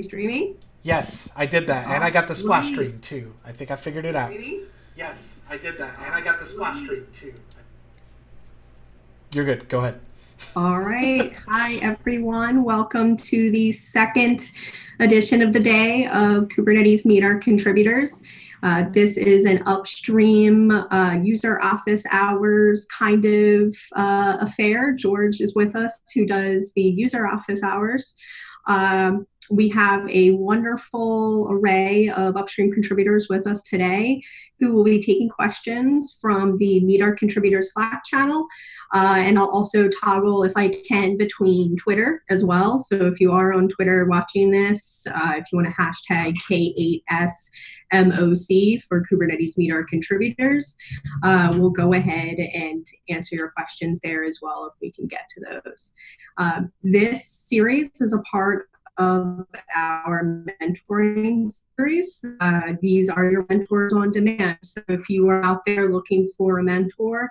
Streaming? Yes, I did that, and I got the splash Great. screen too. I think I figured it out. Streaming? Yes, I did that, and I got the splash screen too. You're good. Go ahead. All right. Hi, everyone. Welcome to the second edition of the day of Kubernetes Meet Our Contributors. This is an upstream user office hours kind of affair. George is with us, who does the user office hours. We have a wonderful array of upstream contributors with us today who will be taking questions from the Meet Our Contributors Slack channel. And I'll also toggle, if I can, between Twitter as well. So if you are on Twitter watching this, if you want to hashtag K8SMOC for Kubernetes Meet Our Contributors, we'll go ahead and answer your questions there as well if we can get to those. This series is a part of our mentoring series. These are your mentors on demand. So if you are out there looking for a mentor,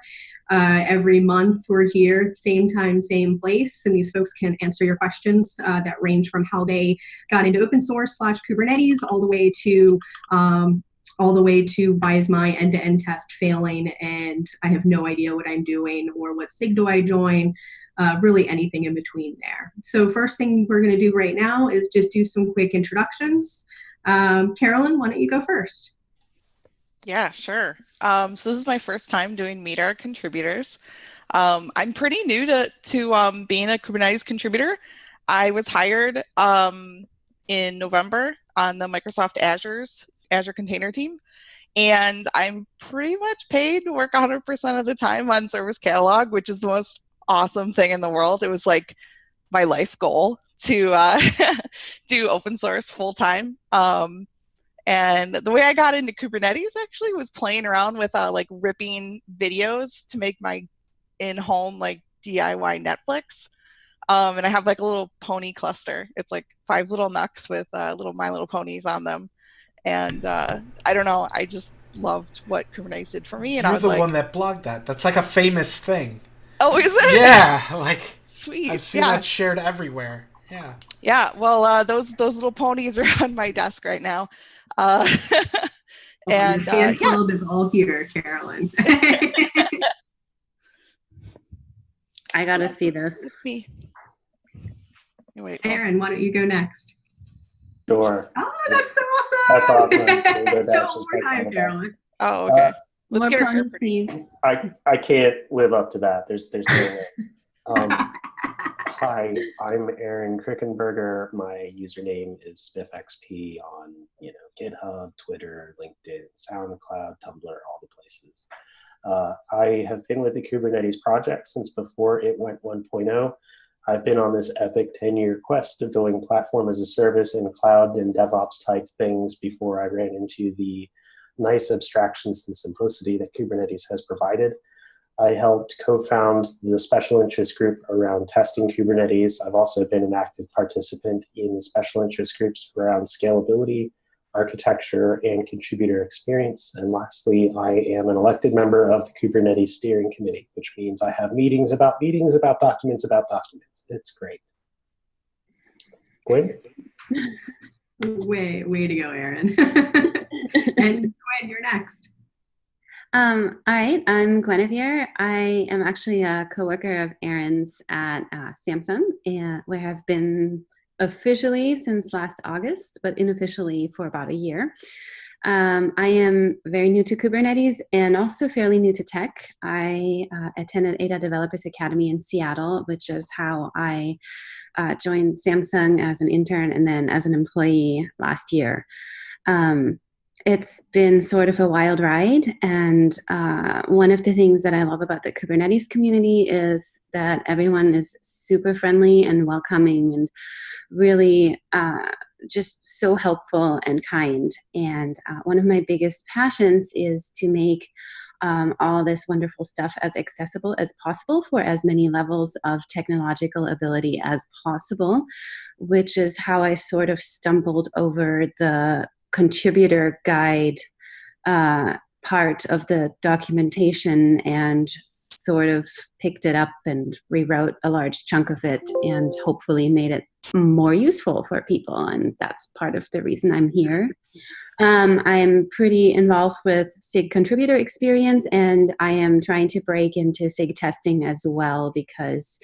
every month we're here, same time, same place, and these folks can answer your questions that range from how they got into open source / Kubernetes all the way to why is my end-to-end test failing and I have no idea what I'm doing, or what SIG do I join, really anything in between there. So first thing we're going to do right now is just do some quick introductions. Carolyn, why don't you go first? Yeah, sure. So this is my first time doing Meet Our Contributors. I'm pretty new to being a Kubernetes contributor. I was hired in November on the Microsoft Azure Container team, and I'm pretty much paid to work 100% of the time on Service Catalog, which is the most awesome thing in the world. It was like my life goal to do open source full time. And the way I got into Kubernetes actually was playing around with like ripping videos to make my in-home like DIY Netflix. And I have like a little pony cluster. It's like 5 little Nucks with little My Little Ponies on them. And I don't know, I just loved what Kubernetes did for me. And I You're was the like, one that blogged that. That's like a famous thing. oh, is it? Yeah, like Sweet. I've seen Yeah. that shared everywhere. Yeah. Yeah. Well, those little ponies are on my desk right now. And the fan yeah. club is all here, Carolyn. I gotta see this. It's me. Wait, Aaron, why don't you go next? Sure. Oh, that's so awesome! That's awesome. Show one more time, Carolyn. Oh, okay. Let's More get her ponies, here. please. I can't live up to that. There's no way. Hi, I'm Aaron Krickenberger. My username is SpiffXP on GitHub, Twitter, LinkedIn, SoundCloud, Tumblr, all the places. I have been with the Kubernetes project since before it went 1.0. I've been on this epic 10-year quest of doing platform as a service and cloud and DevOps type things before I ran into the nice abstractions and simplicity that Kubernetes has provided. I helped co-found the special interest group around testing Kubernetes. I've also been an active participant in special interest groups around scalability, architecture, and contributor experience. And lastly, I am an elected member of the Kubernetes Steering Committee, which means I have meetings about documents about documents. It's great. Gwen? Way to go, Aaron. And Gwen, you're next. All right, I'm Guinevere. I am actually a coworker of Aaron's at Samsung, where I've been officially since last August, but unofficially for about a year. I am very new to Kubernetes and also fairly new to tech. I attended ADA Developers Academy in Seattle, which is how I joined Samsung as an intern and then as an employee last year. It's been sort of a wild ride, and one of the things that I love about the Kubernetes community is that everyone is super friendly and welcoming and really just so helpful and kind. And one of my biggest passions is to make all this wonderful stuff as accessible as possible for as many levels of technological ability as possible, which is how I sort of stumbled over the contributor guide part of the documentation and sort of picked it up and rewrote a large chunk of it and hopefully made it more useful for people, and that's part of the reason I'm here. I'm pretty involved with SIG contributor experience, and I am trying to break into SIG testing as well because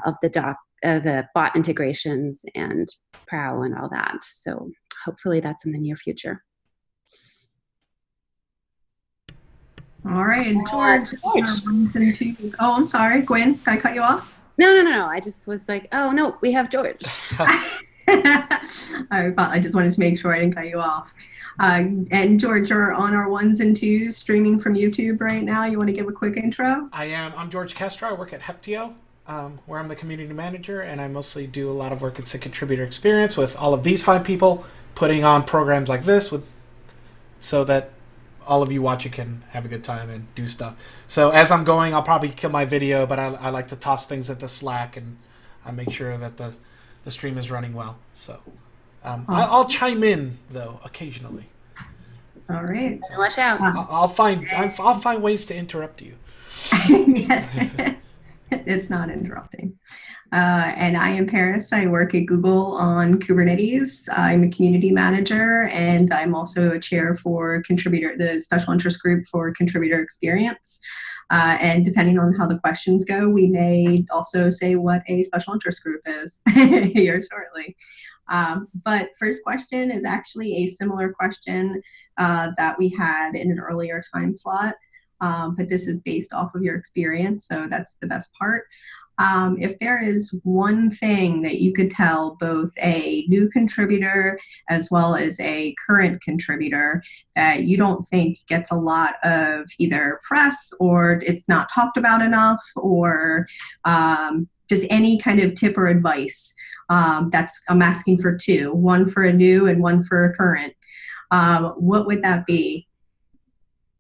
of the bot integrations and PROW and all that. So hopefully that's in the near future. All right, and George, our ones and twos. Oh, I'm sorry, Gwen, did I cut you off? No. I just was like, oh no, we have George. I just wanted to make sure I didn't cut you off. And George, you're on our ones and twos streaming from YouTube right now. You want to give a quick intro? I am. I'm George Castro. I work at Heptio, where I'm the community manager, and I mostly do a lot of work in SIG contributor experience with all of these fine people, putting on programs like this so that all of you watching can have a good time and do stuff. So as I'm going, I'll probably kill my video, but I like to toss things into Slack, and I make sure that the stream is running well. So I'll chime in though occasionally. All right. Watch out. I'll find ways to interrupt you. It's not interrupting. And I am Paris. I work at Google on Kubernetes. I'm a community manager, and I'm also a chair for the special interest group for contributor experience. And depending on how the questions go, we may also say what a special interest group is here shortly. But first question is actually a similar question that we had in an earlier time slot. But this is based off of your experience, so that's the best part. If there is one thing that you could tell both a new contributor as well as a current contributor that you don't think gets a lot of either press or it's not talked about enough, or just any kind of tip or advice, I'm asking for two, one for a new and one for a current, what would that be?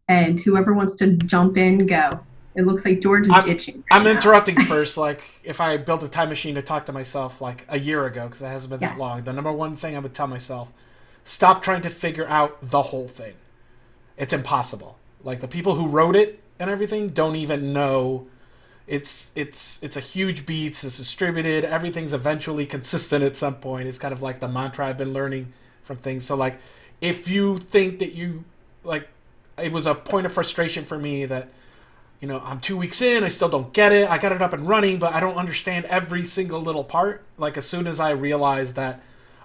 And whoever wants to jump in, go. It looks like George is itching. I'm interrupting first. Like, if I built a time machine to talk to myself like a year ago, because it hasn't been that long, the number one thing I would tell myself: stop trying to figure out the whole thing. It's impossible. Like, the people who wrote it and everything don't even know. It's a huge beats. It's distributed. Everything's eventually consistent at some point. It's kind of like the mantra I've been learning from things. So, like, if you think that it was a point of frustration for me that, I'm 2 weeks in, I still don't get it. I got it up and running, but I don't understand every single little part. Like, as soon as I realized that,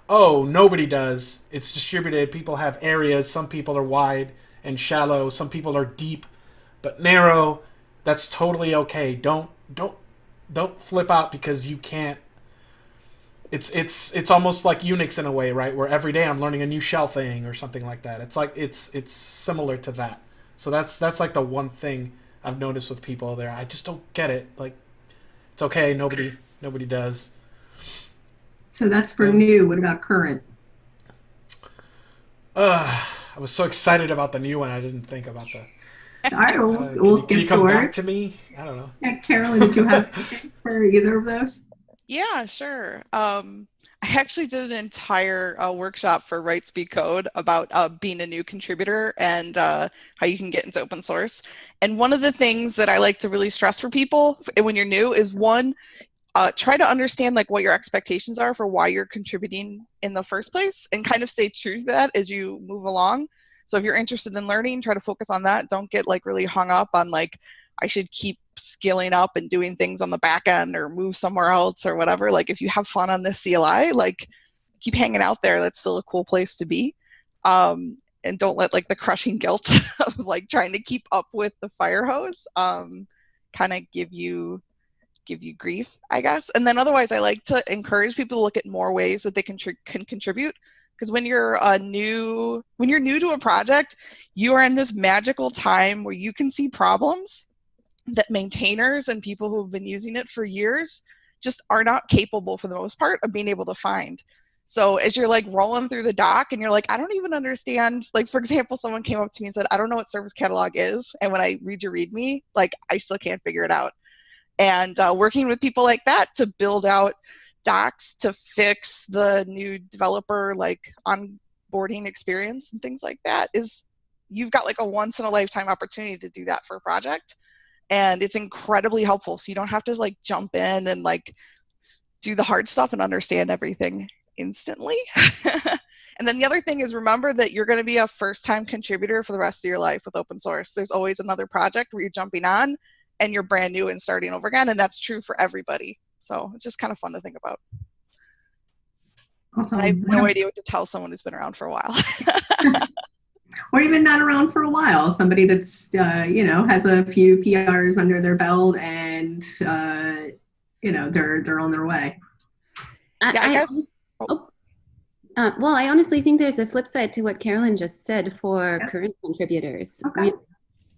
oh, nobody does. It's distributed. People have areas. Some people are wide and shallow. Some people are deep but narrow. That's totally okay. Don't flip out because you can't. It's almost like Unix in a way, right? Where every day I'm learning a new shell thing or something like that. It's like it's similar to that. So that's like the one thing I've noticed with people there. I just don't get it. Like, it's okay. Nobody does. So that's for new. What about current? I was so excited about the new one. I didn't think about the. All right, we'll skip can you come forward. back to me? I don't know. Yeah, Carolyn, did you have anything for either of those? Yeah, sure. I actually did an entire workshop for Write Speak Code about being a new contributor and how you can get into open source. And one of the things that I like to really stress for people when you're new is, one, try to understand like what your expectations are for why you're contributing in the first place, and kind of stay true to that as you move along. So if you're interested in learning, try to focus on that. Don't get like really hung up on like, I should keep scaling up and doing things on the back end or move somewhere else or whatever. Like, if you have fun on this CLI, like, keep hanging out there. That's still a cool place to be. And don't let like the crushing guilt of like trying to keep up with the fire hose kind of give you grief, I guess. And then otherwise, I like to encourage people to look at more ways that they can contribute. Because when you're new to a project, you are in this magical time where you can see problems that maintainers and people who have been using it for years just are not capable, for the most part, of being able to find. So as you're like rolling through the doc and you're like, I don't even understand, like, for example, someone came up to me and said, I don't know what service catalog is. And when I read your README, like, I still can't figure it out. And working with people like that to build out docs to fix the new developer like onboarding experience and things like that is, you've got like a once in a lifetime opportunity to do that for a project. And it's incredibly helpful. So you don't have to like jump in and like do the hard stuff and understand everything instantly. And then the other thing is, remember that you're going to be a first-time contributor for the rest of your life with open source. There's always another project where you're jumping on and you're brand new and starting over again, and that's true for everybody. So it's just kind of fun to think about. Awesome. And I have no idea what to tell someone who's been around for a while. Or even not around for a while, somebody that's, has a few PRs under their belt and, they're on their way. I guess. Well, I honestly think there's a flip side to what Carolyn just said for current contributors. Okay.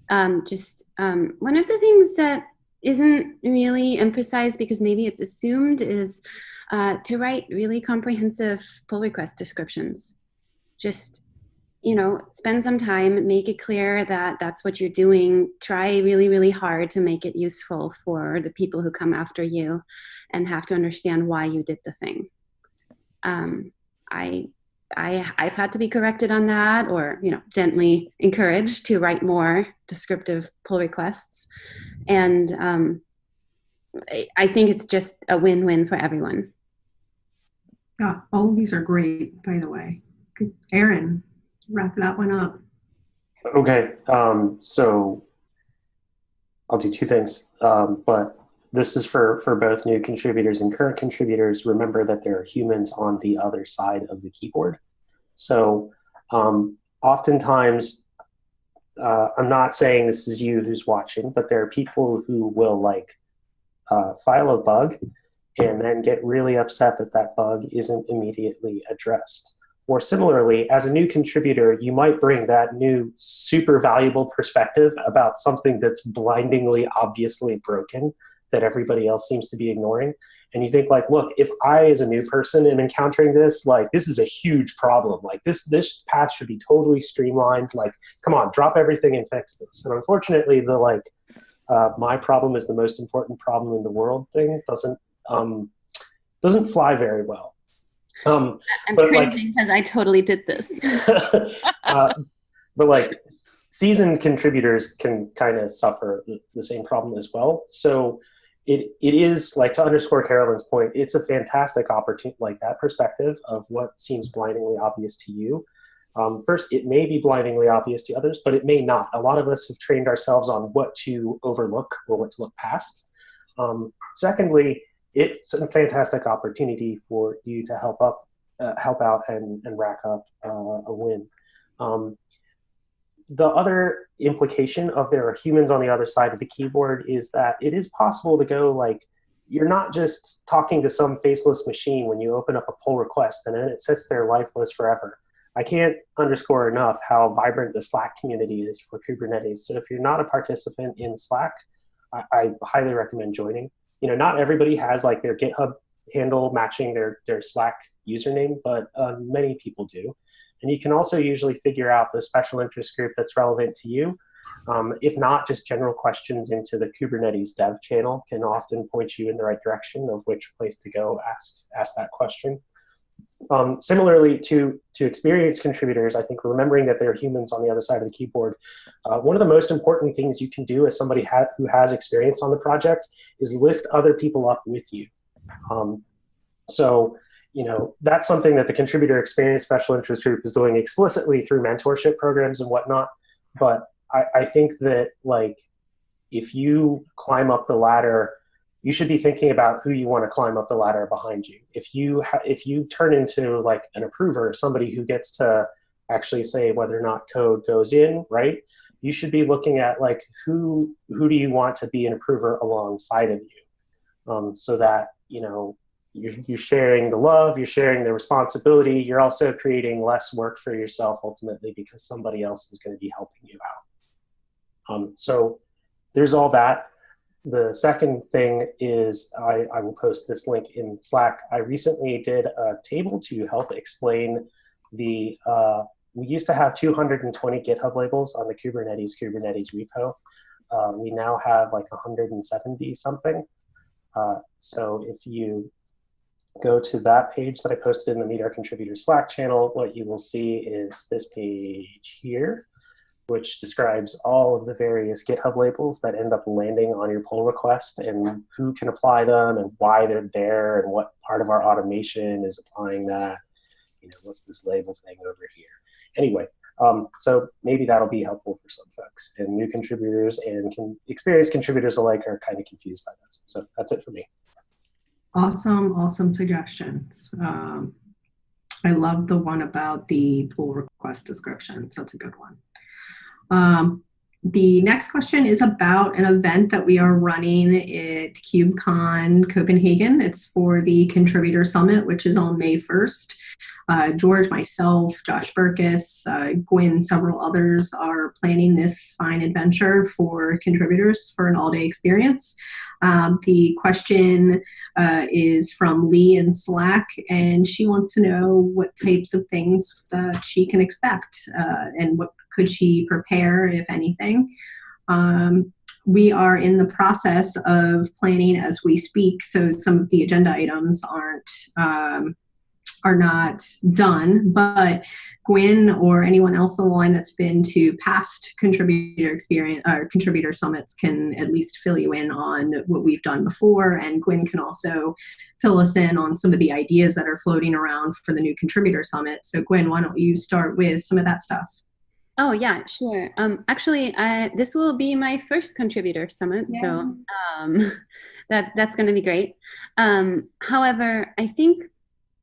One of the things that isn't really emphasized because maybe it's assumed is to write really comprehensive pull request descriptions. Just, spend some time, make it clear that that's what you're doing. Try really, really hard to make it useful for the people who come after you and have to understand why you did the thing. I've had to be corrected on that, or gently encouraged to write more descriptive pull requests, and I think it's just a win-win for everyone. Yeah, all of these are great, by the way. Good. Aaron, wrap that one up. Okay, so I'll do two things, but this is for both new contributors and current contributors. Remember that there are humans on the other side of the keyboard. So oftentimes, I'm not saying this is you who's watching, but there are people who will file a bug and then get really upset that that bug isn't immediately addressed. Or similarly, as a new contributor, you might bring that new super valuable perspective about something that's blindingly obviously broken that everybody else seems to be ignoring. And you think look, if I as a new person am encountering this, this is a huge problem. This path should be totally streamlined. Come on, drop everything and fix this. And unfortunately, the my problem is the most important problem in the world thing doesn't fly very well. I'm cringing because I totally did this. But seasoned contributors can kind of suffer the same problem as well. So it is, to underscore Carolyn's point, it's a fantastic opportunity, that perspective of what seems blindingly obvious to you. First, it may be blindingly obvious to others, but it may not. A lot of us have trained ourselves on what to overlook or what to look past. Secondly, it's a fantastic opportunity for you to help out and rack up a win. The other implication of there are humans on the other side of the keyboard is that it is possible to go you're not just talking to some faceless machine when you open up a pull request and then it sits there lifeless forever. I can't underscore enough how vibrant the Slack community is for Kubernetes. So if you're not a participant in Slack, I highly recommend joining. Not everybody has their GitHub handle matching their Slack username, but many people do. And you can also usually figure out the special interest group that's relevant to you. If not, just general questions into the Kubernetes dev channel can often point you in the right direction of which place to go ask that question. Similarly to experienced contributors, I think remembering that there are humans on the other side of the keyboard, one of the most important things you can do as somebody who has experience on the project is lift other people up with you. So that's something that the Contributor Experience Special Interest Group is doing explicitly through mentorship programs and whatnot. But I think that if you climb up the ladder, you should be thinking about who you want to climb up the ladder behind you. If you turn into an approver, somebody who gets to actually say whether or not code goes in, right? You should be looking at who do you want to be an approver alongside of you, so that you're sharing the love, you're sharing the responsibility, you're also creating less work for yourself ultimately because somebody else is going to be helping you out. So there's all that. The second thing is I will post this link in Slack. I recently did a table to help explain we used to have 220 GitHub labels on the Kubernetes repo. We now have 170 something. So if you go to that page that I posted in the Meet Our Contributors Slack channel, what you will see is this page here. which describes all of the various GitHub labels that end up landing on your pull request and who can apply them and why they're there and what part of our automation is applying that. What's this label thing over here? Anyway, so maybe that'll be helpful for some folks. And new contributors and experienced contributors alike are kind of confused by those. So that's it for me. Awesome suggestions. I love the one about the pull request descriptions. That's a good one. The next question is about an event that we are running at KubeCon Copenhagen. It's for the Contributor Summit, which is on May 1st. George, myself, Josh Burkus, Gwyn, several others are planning this fine adventure for contributors for an all-day experience. The question is from Lee in Slack, and she wants to know what types of things that she can expect and what could she prepare, if anything. We are in the process of planning as we speak, so some of the agenda items are not done, but Gwyn or anyone else on the line that's been to past contributor experience or contributor summits can at least fill you in on what we've done before, and Gwyn can also fill us in on some of the ideas that are floating around for the new contributor summit. So Gwyn, why don't you start with some of that stuff? Oh yeah, sure. Actually, this will be my first contributor summit, so that's going to be great. However, I think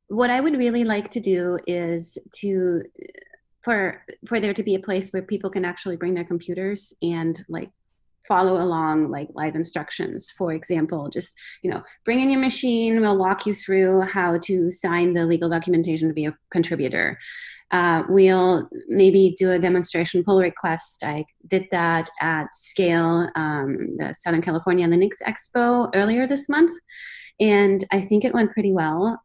what I would really like to do is for there to be a place where people can actually bring their computers and like follow along like live instructions. For example, just bring in your machine. We'll walk you through how to sign the legal documentation to be a contributor. We'll maybe do a demonstration pull request. I did that at Scale, the Southern California Linux Expo earlier this month. And I think it went pretty well.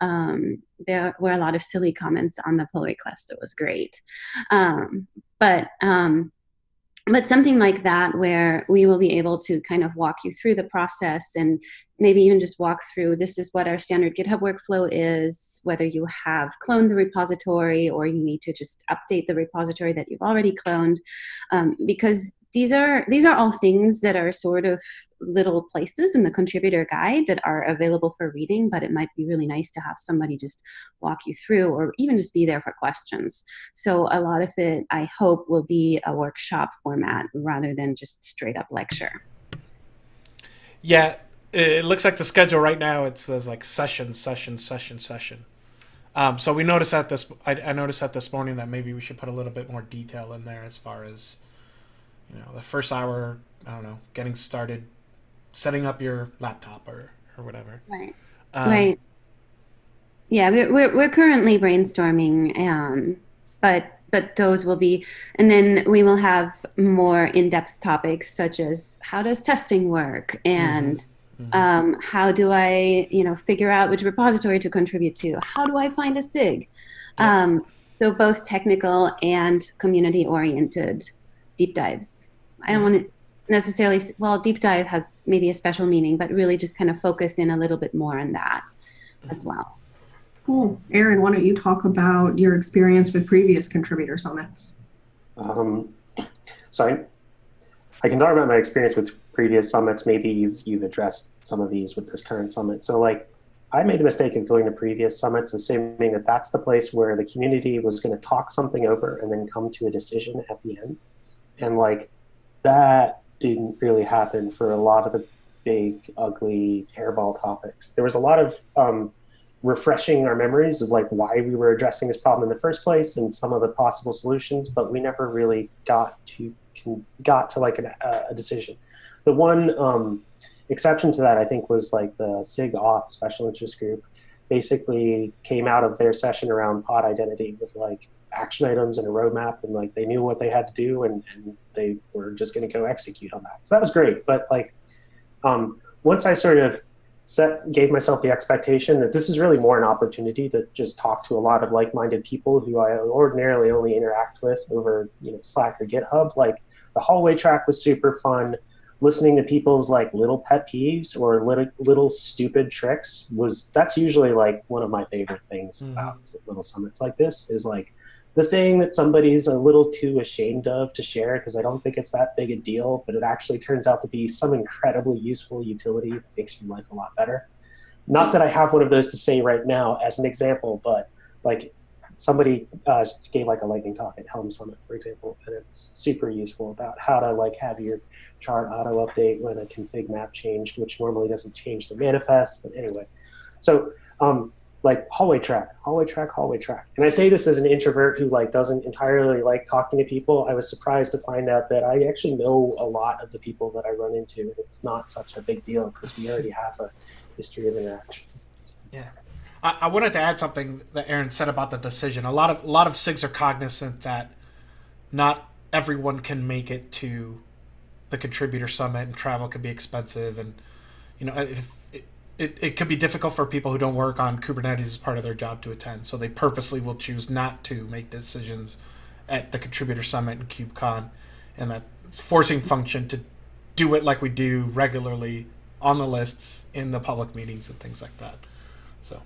There were a lot of silly comments on the pull request. It was great. But something like that where we will be able to kind of walk you through the process and maybe even just walk through, this is what our standard GitHub workflow is, whether you have cloned the repository or you need to just update the repository that you've already cloned. Because these are all things that are sort of little places in the contributor guide that are available for reading, but it might be really nice to have somebody just walk you through or even just be there for questions. So a lot of it, I hope, will be a workshop format rather than just straight up lecture. Yeah, it looks like the schedule right now, it says like session. So we noticed that I noticed that this morning that maybe we should put a little bit more detail in there as far as, the first hour, I don't know, getting started, setting up your laptop or whatever. Right. Right. Yeah, we're currently brainstorming, but those will be, and then we will have more in-depth topics such as how does testing work and how do I, figure out which repository to contribute to? How do I find a SIG? Yep. So both technical and community-oriented deep dives. I don't want to necessarily, deep dive has maybe a special meaning, but really just kind of focus in a little bit more on that as well. Cool. Aaron, why don't you talk about your experience with previous contributor summits? So I can talk about my experience with previous summits. Maybe you've addressed some of these with this current summit. So I made the mistake of going to previous summits assuming that that's the place where the community was going to talk something over and then come to a decision at the end. And that didn't really happen for a lot of the big, ugly, hairball topics. There was a lot of refreshing our memories of why we were addressing this problem in the first place and some of the possible solutions, but we never really got to a decision. The one exception to that, I think, was the SIG auth special interest group basically came out of their session around pod identity with action items and a roadmap, and they knew what they had to do, and they were just going to go execute on that. So that was great. But once I sort of gave myself the expectation that this is really more an opportunity to just talk to a lot of like-minded people who I ordinarily only interact with over Slack or GitHub, the hallway track was super fun. Listening to people's little pet peeves or little stupid tricks that's usually one of my favorite things about little summits like this is the thing that somebody's a little too ashamed of to share because I don't think it's that big a deal, but it actually turns out to be some incredibly useful utility that makes your life a lot better. Not that I have one of those to say right now as an example, but like somebody gave like a lightning talk at Helm Summit, for example, and it's super useful about how to like have your chart auto update when a config map changed, which normally doesn't change the manifest. But anyway, so like hallway track. And I say this as an introvert who like doesn't entirely like talking to people. I was surprised to find out that I actually know a lot of the people that I run into. It's not such a big deal because we already have a history of interaction. Yeah. I wanted to add something that Aaron said about the decision. A lot of SIGs are cognizant that not everyone can make it to the contributor summit, and travel can be expensive, and if it could be difficult for people who don't work on Kubernetes as part of their job to attend. So they purposely will choose not to make decisions at the contributor summit and KubeCon, and that it's forcing function to do it like we do regularly on the lists in the public meetings and things like that. So.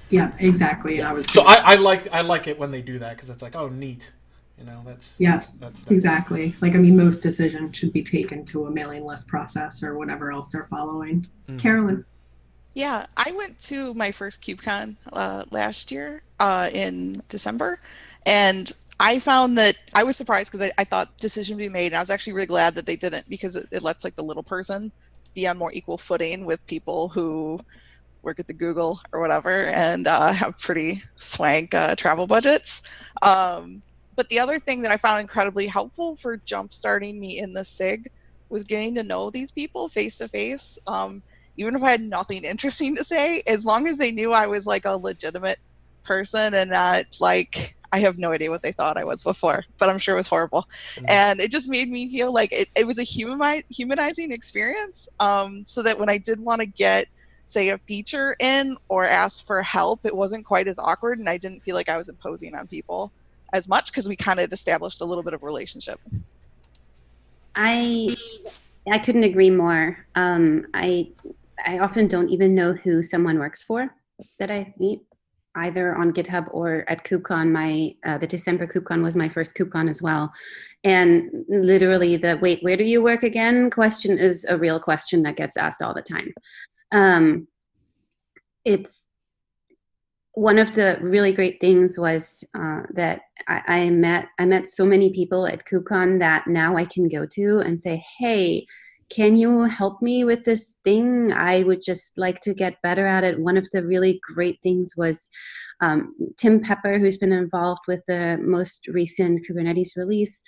Yeah, exactly. Yeah. And So I like it when they do that because it's like, oh, neat. That's yes, that's exactly. Like, I mean, most decisions should be taken to a mailing list process or whatever else they're following. Mm-hmm. Carolyn. Yeah, I went to my first KubeCon last year in December, and I found that I was surprised because I thought decision would be made, and I was actually really glad that they didn't, because it lets like the little person be on more equal footing with people who work at the Google or whatever and have pretty swank travel budgets. But the other thing that I found incredibly helpful for jumpstarting me in the SIG was getting to know these people face to face. Even if I had nothing interesting to say, as long as they knew I was like a legitimate person and not like, I have no idea what they thought I was before, but I'm sure it was horrible. Mm-hmm. And it just made me feel like it was a humanizing experience, so that when I did want to get, say, a feature in or ask for help, it wasn't quite as awkward, and I didn't feel like I was imposing on people as much because we kind of established a little bit of relationship. I couldn't agree more. I often don't even know who someone works for that I meet, either on GitHub or at KubeCon. The December KubeCon was my first KubeCon as well. And literally the wait, where do you work again question is a real question that gets asked all the time. It's one of the really great things was that I met so many people at KubeCon that now I can go to and say, hey, can you help me with this thing? I would just like to get better at it. One of the really great things was Tim Pepper, who's been involved with the most recent Kubernetes release.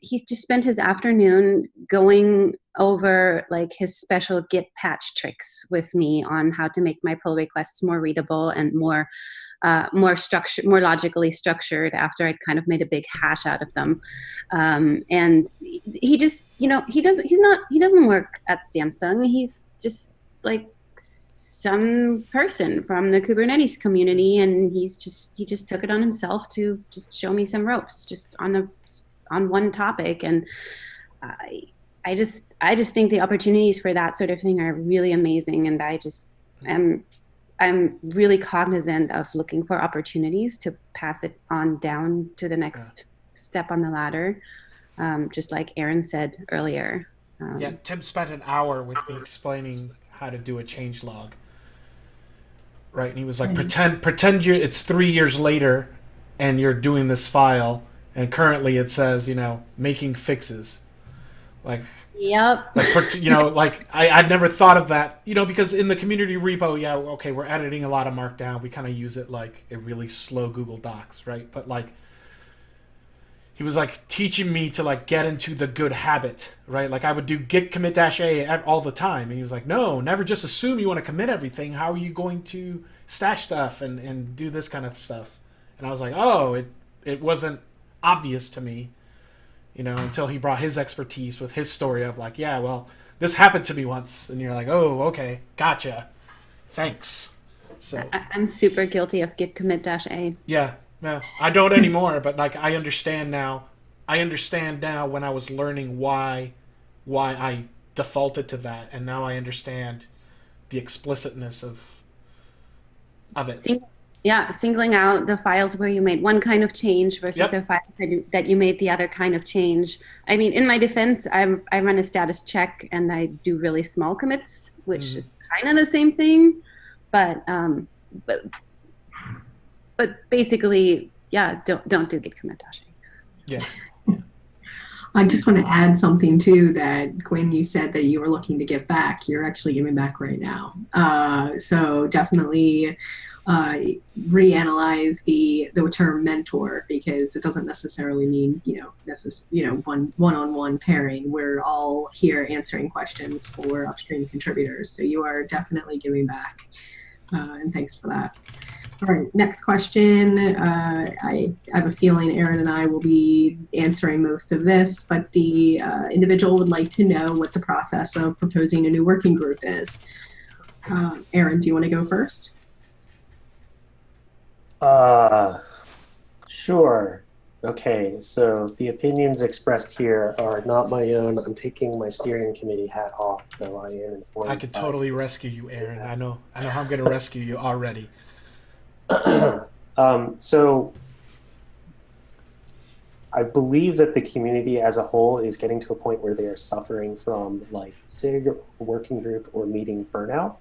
He just spent his afternoon going over like his special Git patch tricks with me on how to make my pull requests more readable and more logically structured after I'd kind of made a big hash out of them. And he just, he doesn't work at Samsung. He's just like some person from the Kubernetes community, and he just took it on himself to just show me some ropes just on one topic. And I just think the opportunities for that sort of thing are really amazing, and I'm really cognizant of looking for opportunities to pass it on down to the next step on the ladder, just like Aaron said earlier. Tim spent an hour with me explaining how to do a changelog. Right, and he was like, pretend it's 3 years later, and you're doing this file, and currently it says, making fixes. Like, yep. Like, I'd never thought of that, because in the community repo, we're editing a lot of Markdown. We kind of use it like a really slow Google Docs, right? But like, he was like teaching me to like get into the good habit, right? Like I would do git commit -a all the time. And he was like, no, never just assume you want to commit everything. How are you going to stash stuff and do this kind of stuff? And I was like, oh, it wasn't obvious to me, until he brought his expertise with his story of like, yeah, well, this happened to me once. And you're like, oh, okay, gotcha. Thanks. So I'm super guilty of git commit -a. Yeah. No, I don't anymore, but like I understand now. I understand now when I was learning why I defaulted to that, and now I understand the explicitness of it. Yeah, singling out the files where you made one kind of change versus Yep. the files that you made the other kind of change. I mean, in my defense, I run a status check and I do really small commits, which is kind of the same thing, but basically, yeah, don't do git commit dashing. Yeah. I just want to add something too, that Gwen, you said that you were looking to give back. You're actually giving back right now. So definitely reanalyze the term mentor, because it doesn't necessarily mean one-on-one pairing. We're all here answering questions for upstream contributors. So you are definitely giving back, and thanks for that. All right, next question. I have a feeling Aaron and I will be answering most of this, but the individual would like to know what the process of proposing a new working group is. Aaron, do you want to go first? Sure. Okay, so the opinions expressed here are not my own. I'm taking my steering committee hat off, though I am informed. I could totally rescue you, Aaron. I know how I'm going to rescue you already. So I believe that the community as a whole is getting to a point where they are suffering from like SIG, working group, or meeting burnout.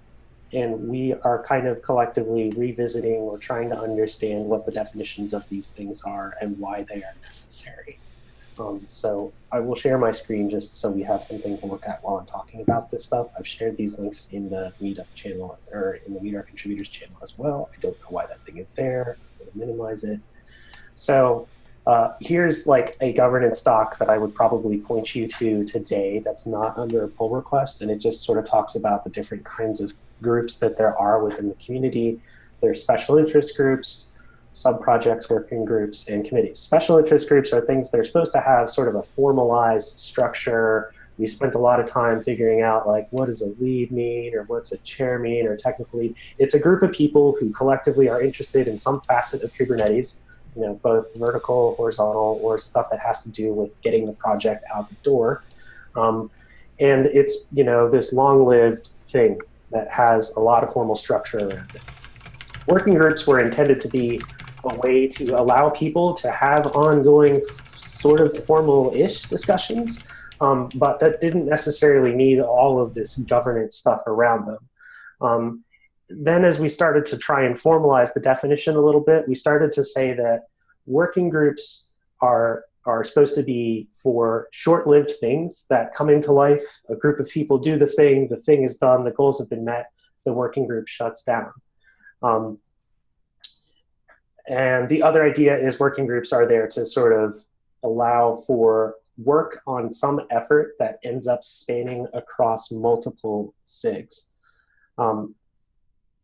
And we are kind of collectively revisiting or trying to understand what the definitions of these things are and why they are necessary. So I will share my screen just so we have something to look at while I'm talking about this stuff. I've shared these links in the Meetup channel, or in the Meet Our Contributors channel as well. I don't know why that thing is there. I'm going to minimize it. So here's like a governance doc that I would probably point you to today that's not under a pull request, and it just sort of talks about the different kinds of groups that there are within the community. There's special interest groups, sub-projects, working groups, and committees. Special interest groups are things that are supposed to have sort of a formalized structure. We spent a lot of time figuring out like what does a lead mean, or what's a chair mean, or technical lead. It's a group of people who collectively are interested in some facet of Kubernetes, both vertical, horizontal, or stuff that has to do with getting the project out the door. And it's this long-lived thing that has a lot of formal structure around it. Working groups were intended to be a way to allow people to have ongoing sort of formal-ish discussions, but that didn't necessarily need all of this governance stuff around them. Then as we started to try and formalize the definition a little bit, we started to say that working groups are supposed to be for short-lived things that come into life. A group of people do the thing is done, the goals have been met, the working group shuts down. And the other idea is working groups are there to sort of allow for work on some effort that ends up spanning across multiple SIGs.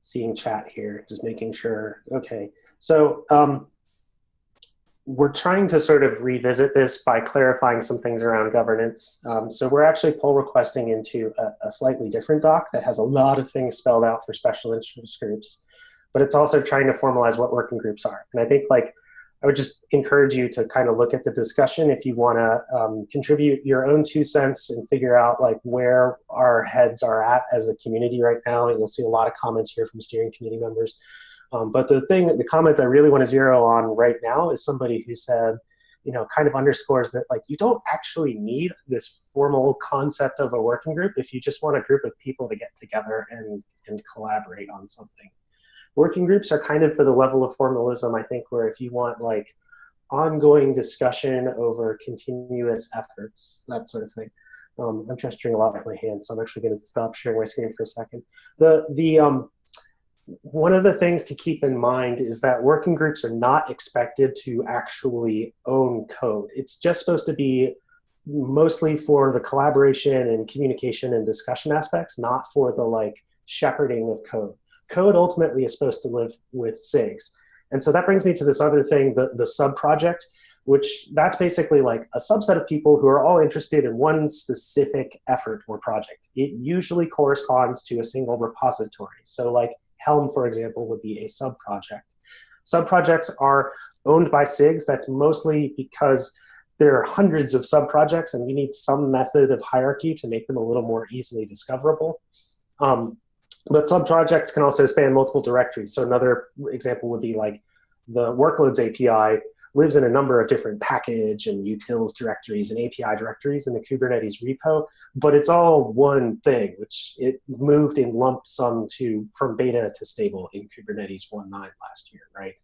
Seeing chat here, just making sure. Okay, so we're trying to sort of revisit this by clarifying some things around governance. So we're actually pull requesting into a slightly different doc that has a lot of things spelled out for special interest groups, but it's also trying to formalize what working groups are. And I think I would just encourage you to kind of look at the discussion if you want to contribute your own 2 cents and figure out where our heads are at as a community right now. And you'll see a lot of comments here from steering committee members. But the comment I really want to zero on right now is somebody who said, kind of underscores that you don't actually need this formal concept of a working group if you just want a group of people to get together and collaborate on something. Working groups are kind of for the level of formalism, I think, where if you want ongoing discussion over continuous efforts, that sort of thing. I'm gesturing a lot with my hands, so I'm actually going to stop sharing my screen for a second. One of the things to keep in mind is that working groups are not expected to actually own code. It's just supposed to be mostly for the collaboration and communication and discussion aspects, not for the shepherding of code. Code ultimately is supposed to live with SIGs. And so that brings me to this other thing, the sub-project, which that's basically a subset of people who are all interested in one specific effort or project. It usually corresponds to a single repository. So Helm, for example, would be a sub-project. Sub-projects are owned by SIGs. That's mostly because there are hundreds of sub-projects and we need some method of hierarchy to make them a little more easily discoverable. But subprojects can also span multiple directories. So another example would be like the workloads API lives in a number of different package and utils directories and API directories in the Kubernetes repo, but it's all one thing, which it moved in lump sum from beta to stable in Kubernetes 1.9 last year, right?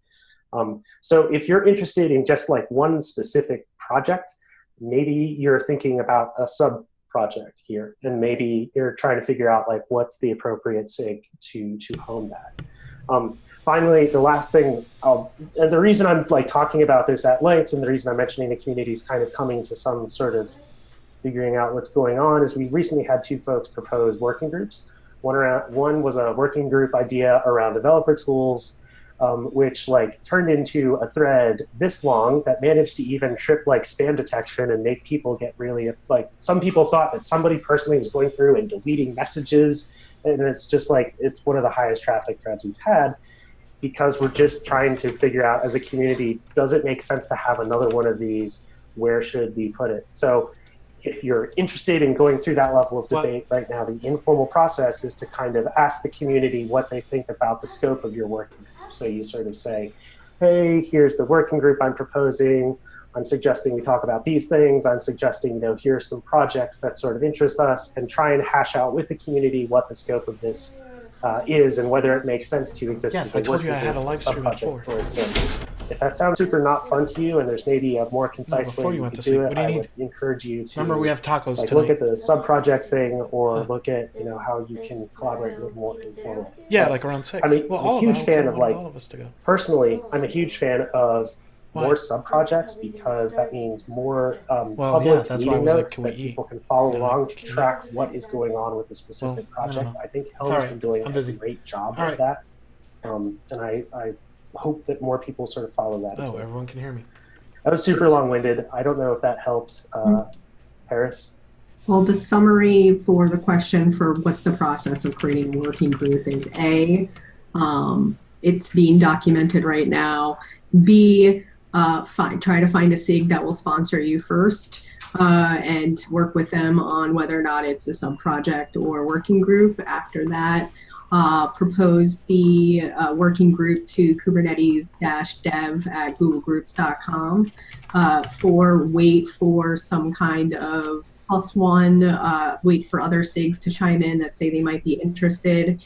So if you're interested in just like one specific project, maybe you're thinking about a sub project here, and maybe you're trying to figure out like what's the appropriate SIG to hone that. Finally, the last thing, and the reason I'm like talking about this at length, and the reason I'm mentioning the community is kind of coming to some sort of figuring out what's going on, is we recently had 2 folks propose working groups. One was a working group idea around developer tools, which like turned into a thread this long that managed to even trip like spam detection and make people get really, like, some people thought that somebody personally was going through and deleting messages, and it's just like, it's one of the highest traffic threads we've had, because we're just trying to figure out as a community, does it make sense to have another one of these? Where should we put it? So if you're interested in going through that level of debate right now, the informal process is to kind of ask the community what they think about the scope of your working group. So you sort of say, hey, here's the working group I'm proposing. I'm suggesting we talk about these things. I'm suggesting, here's some projects that sort of interest us, and try and hash out with the community what the scope of this is and whether it makes sense to exist. Yes, I told you I had a live stream before. If that sounds super not fun to you, and there's maybe a more concise way you can do it, I would encourage you to remember we have tacos like, tonight. look at the sub-project thing, or look at how you can collaborate with more informal. Yeah, like around 6. I mean, I'm a huge fan of like, all of us to go. Personally, I'm a huge fan of more sub-projects, because that means more public meeting notes that people can follow along to track what is going on with a specific project. I think Helm's been doing a great job of that. And I hope that more people sort of follow that. Oh, everyone can hear me. That was super long-winded. I don't know if that helps. Paris? Well, the summary for the question for what's the process of creating a working group is A, it's being documented right now. B, try to find a SIG that will sponsor you first, and work with them on whether or not it's a sub-project or working group. After that, propose the working group to kubernetes-dev@googlegroups.com. Wait for some kind of +1, wait for other SIGs to chime in that say they might be interested.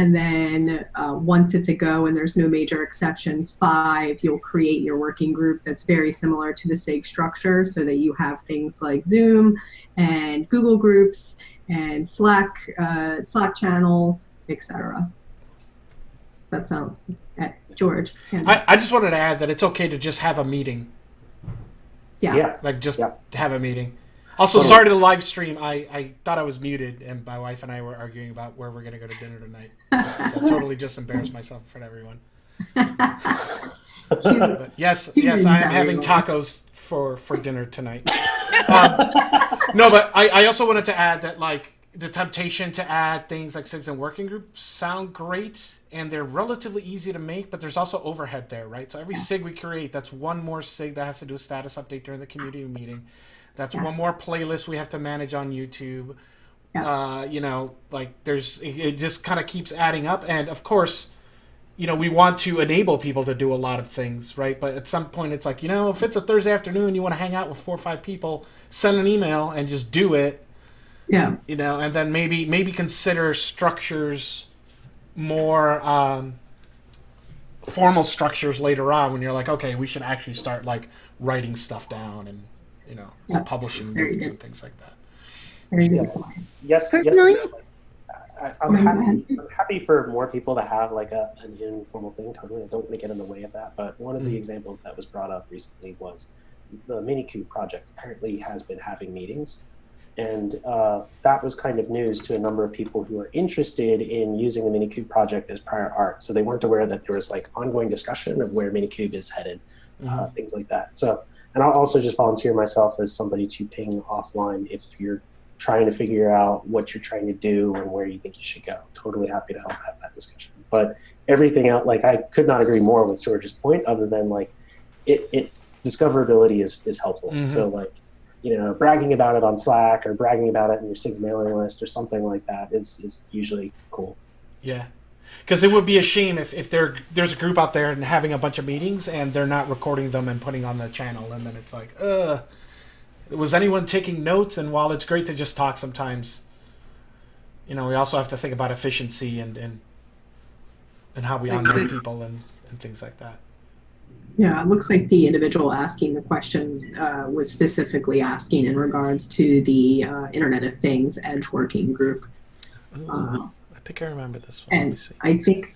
And then once it's a go and there's no major exceptions, 5, you'll create your working group that's very similar to the SIG structure, so that you have things like Zoom and Google Groups and Slack channels, etc. That sounds, George. I just wanted to add that it's okay to just have a meeting. Yeah. Like just have a meeting. Also, sorry to the live stream. I thought I was muted, and my wife and I were arguing about where we're going to go to dinner tonight. So I totally just embarrassed myself in front of everyone. But yes, I am having tacos for dinner tonight. No, but I also wanted to add that, like, the temptation to add things like SIGs and working groups sound great, and they're relatively easy to make, but there's also overhead there, right? So every SIG we create, that's one more SIG that has to do a status update during the community meeting. That's one more playlist we have to manage on YouTube. Like it just kind of keeps adding up. And of course, we want to enable people to do a lot of things, right? But at some point it's like, if it's a Thursday afternoon, you want to hang out with 4 or 5 people, send an email and just do it. Yeah. And then maybe consider structures, more formal structures later on, when you're like, okay, we should actually start like writing stuff down and publishing notes and things like that. Very good. Yes. Personally, I'm happy for more people to have like an informal thing. Totally, I don't want to get in the way of that. But one of the examples that was brought up recently was the Minikube project apparently has been having meetings. And that was kind of news to a number of people who are interested in using the Minikube project as prior art. So they weren't aware that there was like ongoing discussion of where Minikube is headed, things like that. So, and I'll also just volunteer myself as somebody to ping offline if you're trying to figure out what you're trying to do and where you think you should go. Totally happy to help have that discussion. But everything else, like, I could not agree more with George's point, other than like it discoverability is helpful. So like bragging about it on Slack or bragging about it in your SIG's mailing list or something like that is usually cool. Yeah. Because it would be a shame if there's a group out there and having a bunch of meetings and they're not recording them and putting on the channel, and then it's like, was anyone taking notes? And while it's great to just talk sometimes, we also have to think about efficiency and how we onboard people and things like that. Yeah, it looks like the individual asking the question was specifically asking in regards to the Internet of Things Edge working group. I think I remember this one. And I think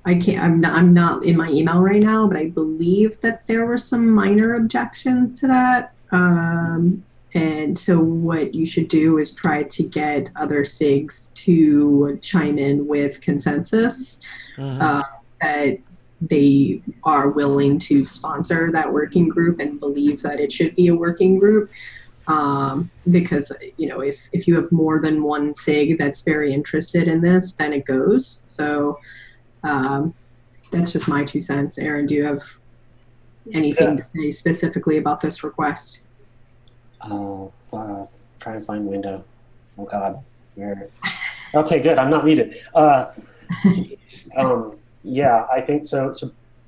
I'm not in my email right now, but I believe that there were some minor objections to that. And so what you should do is try to get other SIGs to chime in with consensus that they are willing to sponsor that working group and believe that it should be a working group. Because if you have more than one SIG that's very interested in this, then it goes. So that's just my 2 cents. Aaron, do you have anything to say specifically about this request? Trying to find window. Oh God, where? Okay, good. I'm not muted. Yeah, I think so.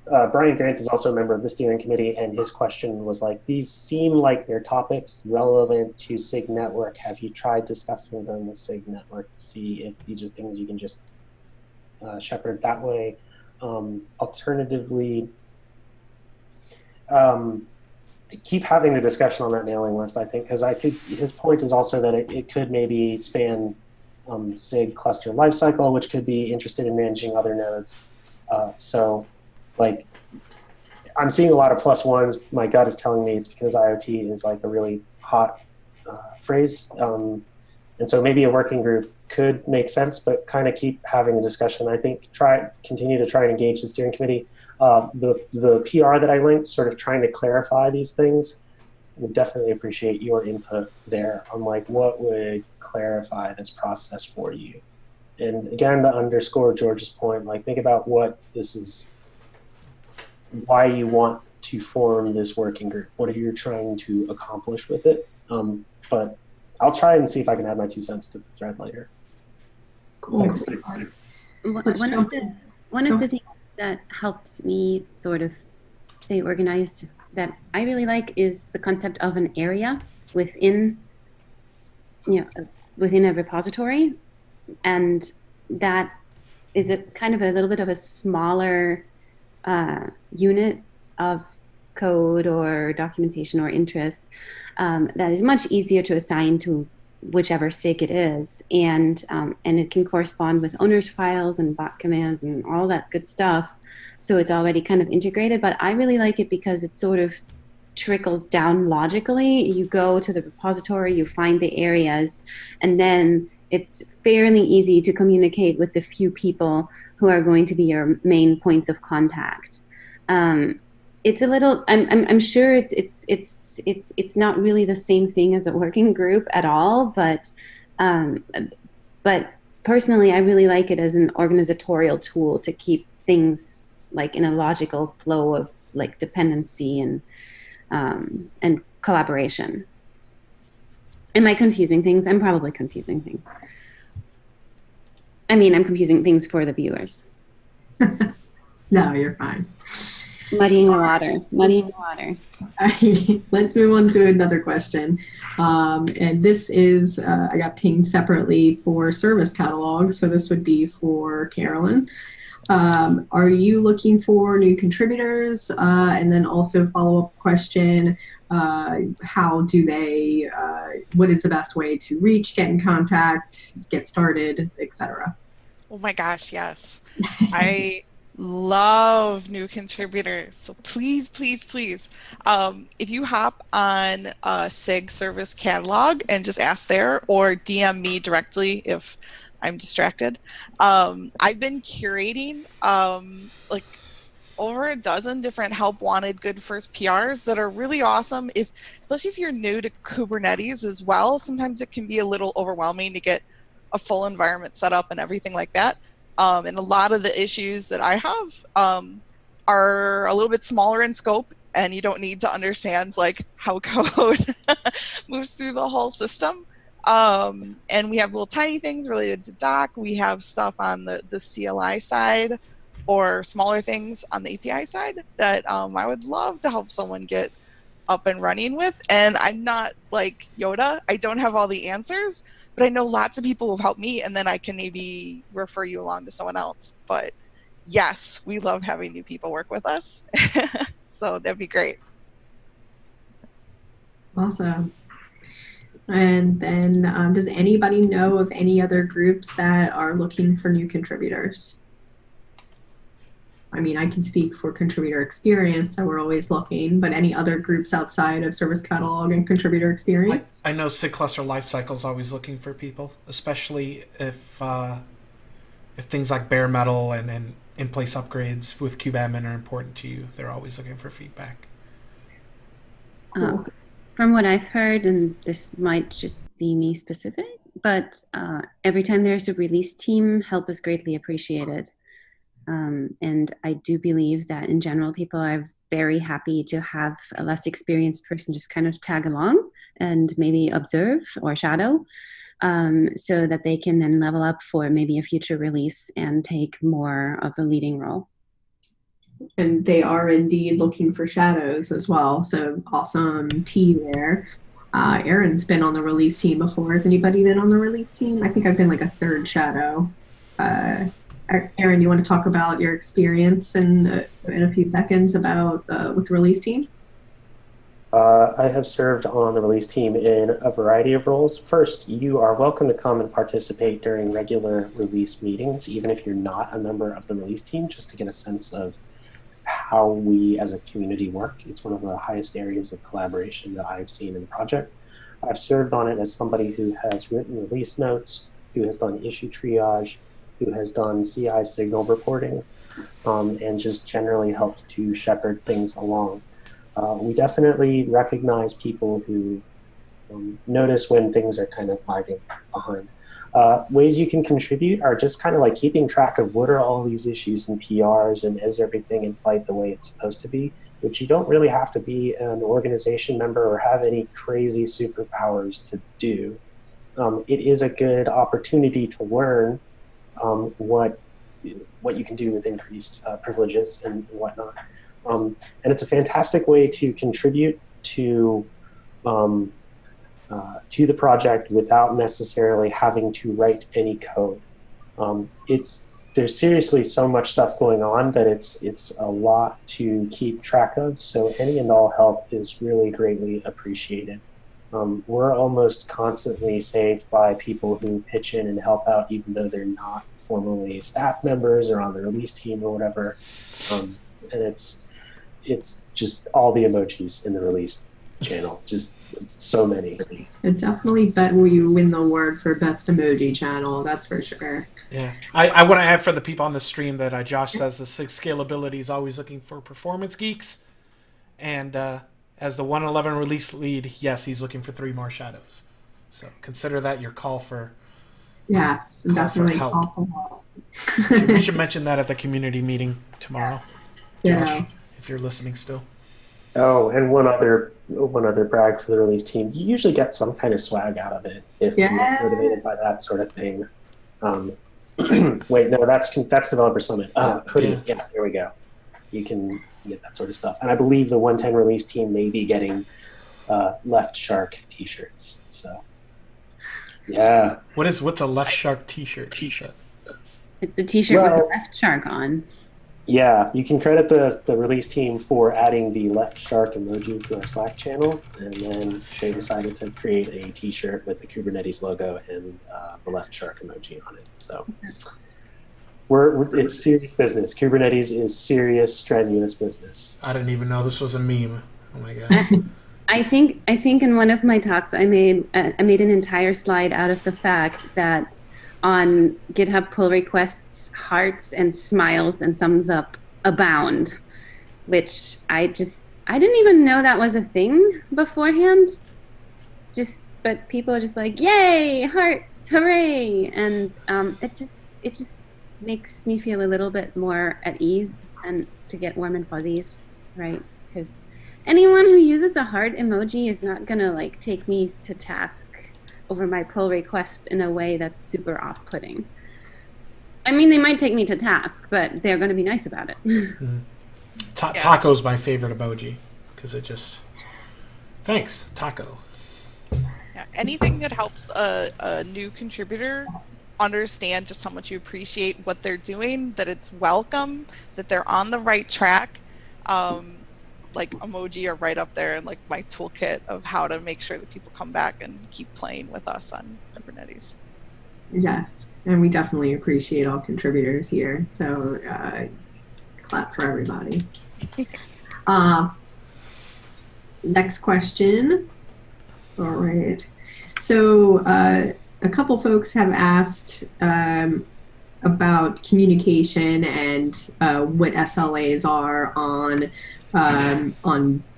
Brian Grant is also a member of the steering committee, and his question was like, these seem like they're topics relevant to SIG Network. Have you tried discussing them with SIG Network to see if these are things you can just shepherd that way? Alternatively, keep having the discussion on that mailing list, I think, because his point is also that it could maybe span SIG cluster lifecycle, which could be interested in managing other nodes. So like, I'm seeing a lot of +1s. My gut is telling me it's because IoT is like a really hot phrase. And so maybe a working group could make sense, but kind of keep having a discussion. I think continue to try and engage the steering committee. The PR that I linked, sort of trying to clarify these things, would definitely appreciate your input there on like what would clarify this process for you. And again, to underscore George's point, like think about what this is, why you want to form this working group. What are you trying to accomplish with it? But I'll try and see if I can add my 2 cents to the thread later. Cool. One of the things that helps me sort of stay organized that I really like is the concept of an area within a repository, and that is a kind of a little bit of a smaller unit of code or documentation or interest that is much easier to assign to whichever SIG it is, and it can correspond with owners files and bot commands and all that good stuff. So it's already kind of integrated, but I really like it because it sort of trickles down logically. You go to the repository, you find the areas, and then it's fairly easy to communicate with the few people who are going to be your main points of contact. It's a little. I'm sure it's not really the same thing as a working group at all, but personally, I really like it as an organizational tool to keep things like in a logical flow of like dependency and collaboration. Am I confusing things? I'm probably confusing things. I mean, I'm confusing things for the viewers. No, you're fine. Muddying the water. Let's move on to another question. And this is, I got pinged separately for service catalogs, so this would be for Carolyn. Are you looking for new contributors? And then also follow-up question, how do they, what is the best way to reach, get in contact, get started, etc.? Oh my gosh, yes. I love new contributors. So please, please, please, if you hop on SIG service catalog and just ask there, or DM me directly if I'm distracted. I've been curating like over a dozen different help wanted good first PRs that are really awesome, especially if you're new to Kubernetes as well. Sometimes it can be a little overwhelming to get a full environment set up and everything like that. And a lot of the issues that I have are a little bit smaller in scope, and you don't need to understand like how code moves through the whole system. And we have little tiny things related to Doc. We have stuff on the CLI side or smaller things on the API side that I would love to help someone get up and running with. And I'm not like Yoda. I don't have all the answers, but I know lots of people who've helped me, and then I can maybe refer you along to someone else. But yes, we love having new people work with us. So that'd be great. Awesome. And then does anybody know of any other groups that are looking for new contributors? I mean, I can speak for contributor experience, so we're always looking, but any other groups outside of service catalog and contributor experience? I know SIG Cluster Lifecycle is always looking for people, especially if things like bare metal and in-place upgrades with kubeadmin are important to you. They're always looking for feedback. Cool. From what I've heard, and this might just be me specific, but every time there's a release team, help is greatly appreciated. And I do believe that in general, people are very happy to have a less experienced person just kind of tag along and maybe observe or shadow, so that they can then level up for maybe a future release and take more of a leading role. And they are indeed looking for shadows as well. So awesome tea there. Erin's been on the release team before. Has anybody been on the release team? I think I've been like a third shadow. Erin, you want to talk about your experience in a few seconds about with the release team? I have served on the release team in a variety of roles. First, you are welcome to come and participate during regular release meetings, even if you're not a member of the release team, just to get a sense of how we as a community work. It's one of the highest areas of collaboration that I've seen in the project. I've served on it as somebody who has written release notes, who has done issue triage, who has done CI signal reporting, and just generally helped to shepherd things along. We definitely recognize people who notice when things are kind of lagging behind. Ways you can contribute are just kind of like keeping track of what are all these issues and PRs and is everything in flight the way it's supposed to be, which you don't really have to be an organization member or have any crazy superpowers to do. It is a good opportunity to learn what you can do with increased privileges and whatnot. And it's a fantastic way to contribute to the project without necessarily having to write any code. There's seriously so much stuff going on that it's a lot to keep track of. So any and all help is really greatly appreciated. We're almost constantly saved by people who pitch in and help out, even though they're not formally staff members or on the release team or whatever. And it's just all the emojis in the release channel, just so many. I definitely bet you win the award for best emoji channel, that's for sure. Yeah, I want to add for the people on the stream that Josh says the SIG Scalability is always looking for performance geeks, and as the 111 release lead, yes, he's looking for 3 more shadows. So consider that your call for definitely help. Call for help. We should mention that at the community meeting tomorrow, Josh, if you're listening still. Oh, and one other brag to the release team. You usually get some kind of swag out of it if you're motivated by that sort of thing. Wait, no, that's Developer Summit. Hoodie, yeah, there we go. You can get that sort of stuff. And I believe the 110 release team may be getting Left Shark t-shirts. So, yeah. What's a Left Shark t-shirt? It's a t-shirt with a left shark on. Yeah, you can credit the release team for adding the Left Shark emoji to our Slack channel, and then they decided to create a t-shirt with the Kubernetes logo and the Left Shark emoji on it. So it's serious business. Kubernetes is serious, strenuous business. I didn't even know this was a meme. Oh my god. I think in one of my talks I made an entire slide out of the fact that on GitHub pull requests, hearts and smiles and thumbs up abound, which I didn't even know that was a thing beforehand. But people are just like, yay, hearts, hooray, and it just makes me feel a little bit more at ease and to get warm and fuzzies, right? Because anyone who uses a heart emoji is not gonna like take me to task over my pull request in a way that's super off-putting. I mean, they might take me to task, but they're going to be nice about it. Taco's my favorite emoji because it just thanks taco. Yeah, anything that helps a new contributor understand just how much you appreciate what they're doing, that it's welcome, that they're on the right track. Like emoji are right up there in like my toolkit of how to make sure that people come back and keep playing with us on Kubernetes. Yes, and we definitely appreciate all contributors here. So clap for everybody. Next question. All right. So a couple folks have asked about communication and what SLAs are on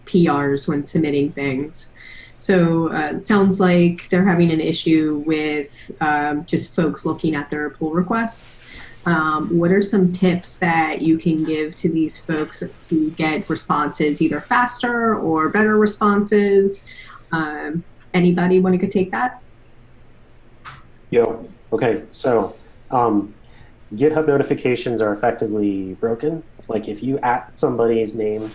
PRs when submitting things. So it sounds like they're having an issue with just folks looking at their pull requests. What are some tips that you can give to these folks to get responses either faster or better responses? Anybody want to take that? Yo, okay, so GitHub notifications are effectively broken. Like if you at somebody's name,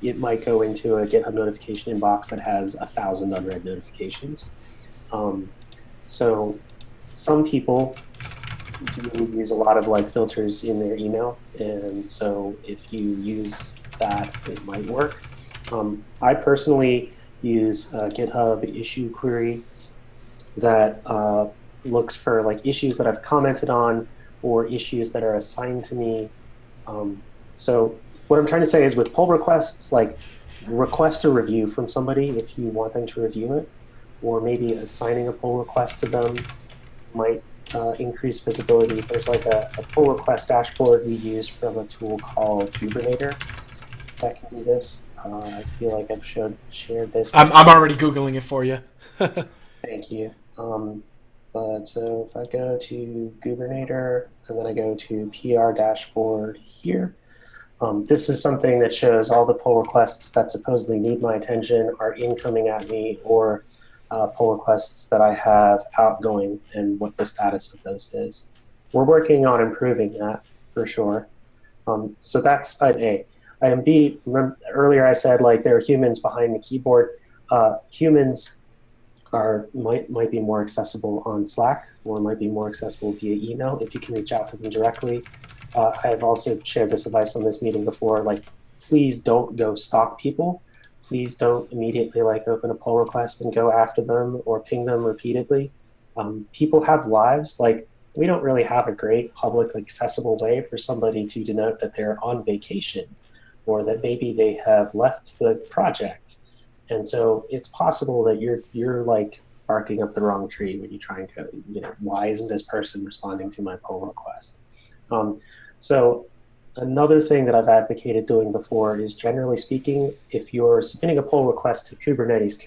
it might go into a GitHub notification inbox that has 1,000 unread notifications. So some people do use a lot of like filters in their email, and so if you use that, it might work. I personally use a GitHub issue query that looks for like issues that I've commented on or issues that are assigned to me. So what I'm trying to say is with pull requests, like request a review from somebody if you want them to review it, or maybe assigning a pull request to them might increase visibility. There's like a pull request dashboard we use from a tool called Kubernetes that can do this. I feel like I've shared this. I'm already Googling it for you. Thank you. But so if I go to Kubernetes and then I go to PR dashboard here, this is something that shows all the pull requests that supposedly need my attention are incoming at me, or pull requests that I have outgoing and what the status of those is. We're working on improving that for sure. So that's item A. Item B, remember, earlier I said like there are humans behind the keyboard. Humans might be more accessible on Slack, or might be more accessible via email if you can reach out to them directly. I have also shared this advice on this meeting before, like please don't go stalk people. Please don't immediately like open a pull request and go after them or ping them repeatedly. People have lives. Like we don't really have a great public accessible way for somebody to denote that they're on vacation or that maybe they have left the project. And so it's possible that you're like barking up the wrong tree when you try and go, why isn't this person responding to my pull request? So another thing that I've advocated doing before is, generally speaking, if you're submitting a pull request to Kubernetes,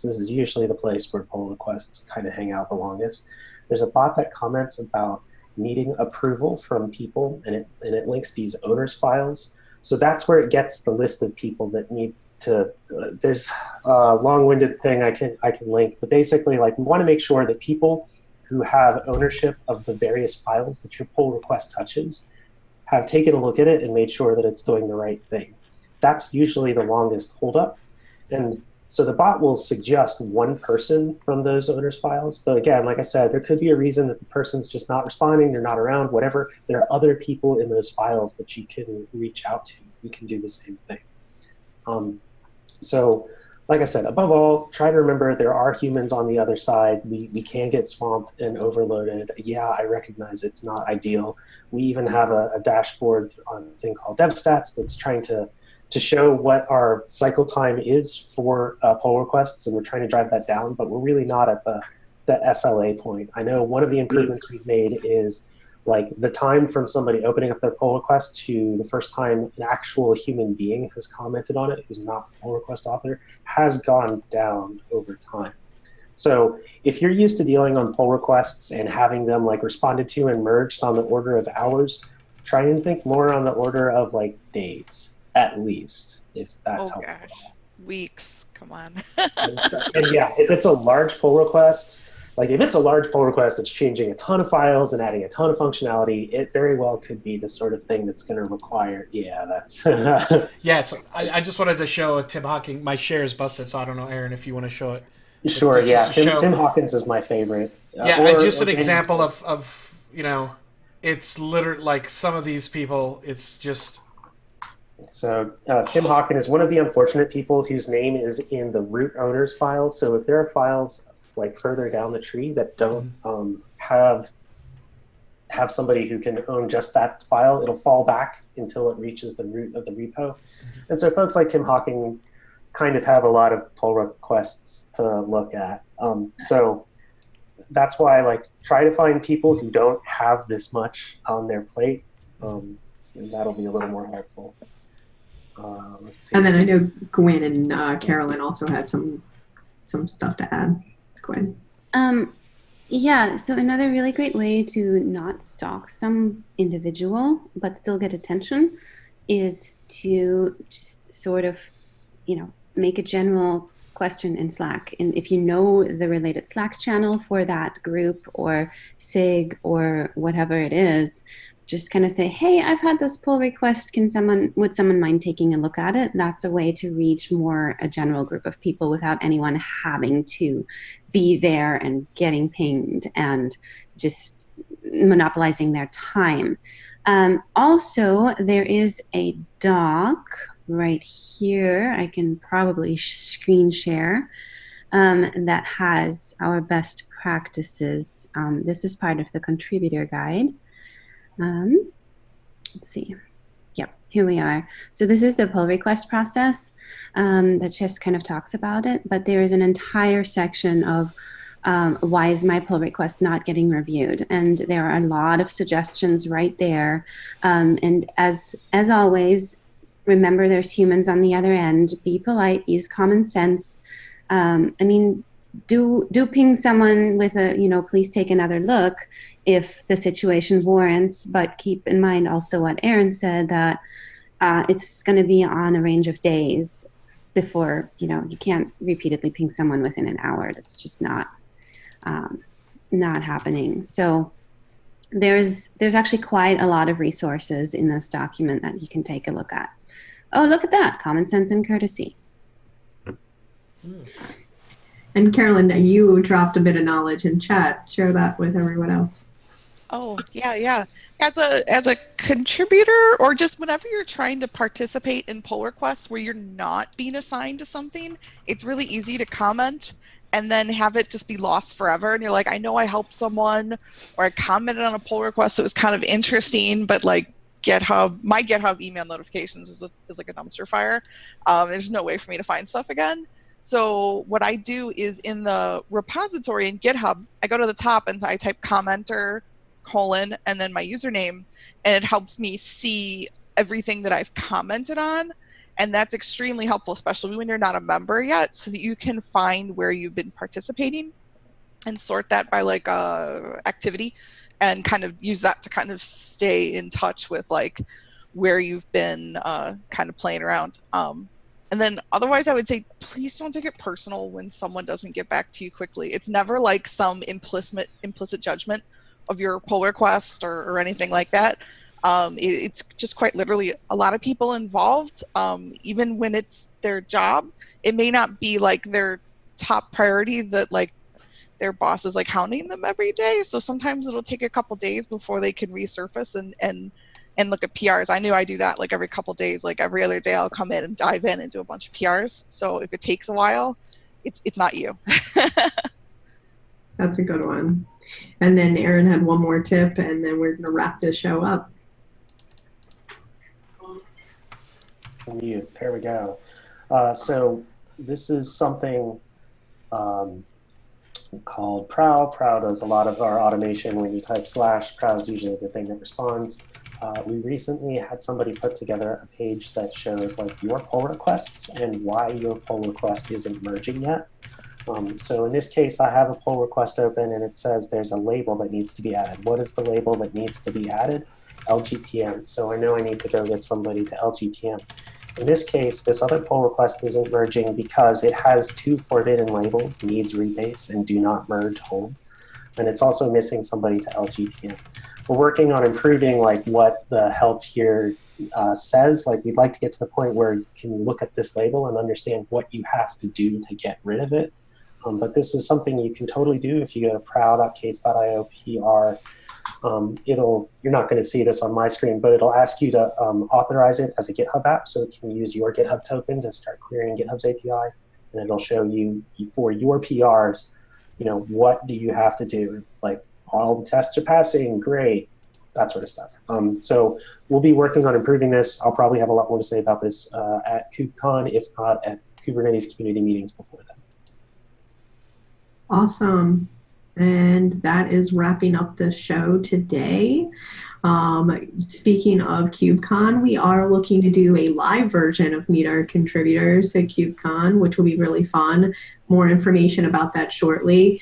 this is usually the place where pull requests kind of hang out the longest. There's a bot that comments about needing approval from people, and it links these owners files. So that's where it gets the list of people that need to. There's a long-winded thing I can link, but basically, like, we want to make sure that people who have ownership of the various files that your pull request touches have taken a look at it and made sure that it's doing the right thing. That's usually the longest holdup. And so the bot will suggest one person from those owners files. But again, like I said, there could be a reason that the person's just not responding, they're not around, whatever. There are other people in those files that you can reach out to. You can do the same thing. So like I said, above all, try to remember there are humans on the other side. We can get swamped and overloaded. Yeah, I recognize it's not ideal. We even have a dashboard on a thing called DevStats that's trying to show what our cycle time is for pull requests, and we're trying to drive that down, but we're really not at the SLA point. I know one of the improvements we've made is like the time from somebody opening up their pull request to the first time an actual human being has commented on it, who's not the pull request author, has gone down over time. So if you're used to dealing on pull requests and having them like responded to and merged on the order of hours, try and think more on the order of like days. at least, if that's Oh helpful. gosh, weeks. Come on. And yeah, if it's a large pull request, like if it's a large pull request that's changing a ton of files and adding a ton of functionality, it very well could be the sort of thing that's going to require, yeah, that's... Yeah, I just wanted to show Tim Hawking. My share is busted, so I don't know, Aaron, if you want to show it. Sure, But yeah, just to show, Tim Hawkins is my favorite. yeah, just an Danny's example one. of, you know, it's literally like some of these people, it's just... So Tim Hawkins is one of the unfortunate people whose name is in the root owners file. So if there are files like further down the tree that don't have somebody who can own just that file, it'll fall back until it reaches the root of the repo. And so folks like Tim Hawking kind of have a lot of pull requests to look at. So that's why, like, try to find people who don't have this much on their plate, and that'll be a little more helpful. Let's see. And then I know Gwen and Carolyn also had some stuff to add. Gwen. Yeah, so another really great way to not stalk some individual but still get attention is to just sort of, make a general question in Slack. And if you know the related Slack channel for that group or SIG or whatever it is, just kind of say, hey, I've had this pull request. Would someone mind taking a look at it? That's a way to reach a general group of people without anyone having to be there and getting pinged and just monopolizing their time. Also, there is a doc right here. I can probably screen share that has our best practices. This is part of the contributor guide. Let's see. Yep, here we are. So this is the pull request process that just kind of talks about it, but there is an entire section of why is my pull request not getting reviewed? And there are a lot of suggestions right there. And as always, remember there's humans on the other end. Be polite, use common sense. Do ping someone with a, please take another look if the situation warrants, but keep in mind also what Aaron said, that it's going to be on a range of days before, you can't repeatedly ping someone within an hour. That's just not happening. So there's actually quite a lot of resources in this document that you can take a look at. Oh, look at that, common sense and courtesy. And Carolyn, you dropped a bit of knowledge in chat. Share that with everyone else. Oh, yeah. As a contributor, or just whenever you're trying to participate in pull requests where you're not being assigned to something, it's really easy to comment and then have it just be lost forever. And you're like, I know I helped someone, or I commented on a pull request that was kind of interesting, but like my GitHub email notifications is like a dumpster fire. There's no way for me to find stuff again. So what I do is in the repository in GitHub, I go to the top and I type commenter : and then my username, and it helps me see everything that I've commented on. And that's extremely helpful, especially when you're not a member yet, so that you can find where you've been participating and sort that by like activity, and kind of use that to kind of stay in touch with like where you've been kind of playing around. And then otherwise, I would say, please don't take it personal when someone doesn't get back to you quickly. It's never like some implicit judgment of your pull request or anything like that. It's just quite literally a lot of people involved. Even when it's their job, it may not be like their top priority that like their boss is like hounding them every day. So sometimes it'll take a couple days before they can resurface and look at PRs. I knew I do that like every couple days. Like every other day I'll come in and dive in and do a bunch of PRs. So if it takes a while, it's not you. That's a good one. And then Aaron had one more tip, and then we're going to wrap this show up. Mute. There we go. So this is something called Prow. Prow does a lot of our automation. When you type / Prow is usually the thing that responds. We recently had somebody put together a page that shows like your pull requests and why your pull request isn't merging yet. So in this case, I have a pull request open and it says there's a label that needs to be added. What is the label that needs to be added? LGTM. So I know I need to go get somebody to LGTM. In this case, this other pull request isn't merging because it has two forbidden labels, needs rebase and do not merge hold. And it's also missing somebody to LGTM. We're working on improving like what the help here says. Like we'd like to get to the point where you can look at this label and understand what you have to do to get rid of it. But this is something you can totally do if you go to prow.case.io PR. You're not going to see this on my screen, but it'll ask you to authorize it as a GitHub app, so it can use your GitHub token to start querying GitHub's API, and it'll show you for your PRs, what do you have to do? Like all the tests are passing, great, that sort of stuff. So we'll be working on improving this. I'll probably have a lot more to say about this at KubeCon, if not at Kubernetes community meetings before then. Awesome. And that is wrapping up the show today. Speaking of KubeCon, we are looking to do a live version of Meet Our Contributors at KubeCon, which will be really fun. More information about that shortly.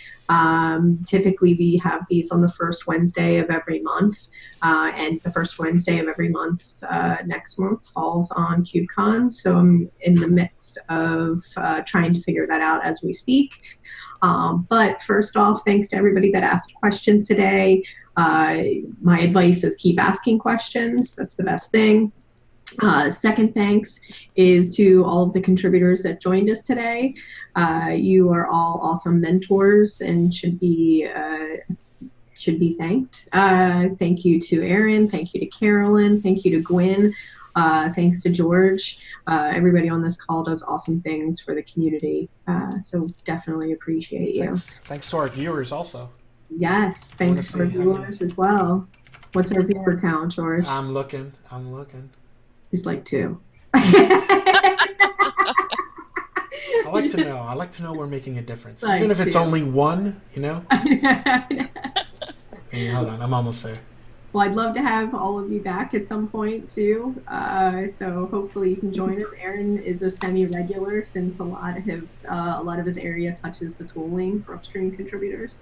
Typically, we have these on the first Wednesday of every month, and the first Wednesday of every month next month falls on KubeCon. So I'm in the midst of trying to figure that out as we speak. But first off, thanks to everybody that asked questions today. My advice is keep asking questions. That's the best thing. Second thanks is to all of the contributors that joined us today. You are all awesome mentors and should be thanked. Thank you to Aaron. Thank you to Carolyn. Thank you to Gwen. Thanks to George. Everybody on this call does awesome things for the community. So definitely appreciate you. Thanks to our viewers also. Yes, thanks to our viewers as well. What's our viewer count, George? I'm looking. He's like 2. I like to know. I like to know we're making a difference. Like even if it's 2. only 1, Hold on, I'm almost there. Well, I'd love to have all of you back at some point too. So hopefully you can join us. Aaron is a semi-regular since a lot of his area touches the tooling for upstream contributors,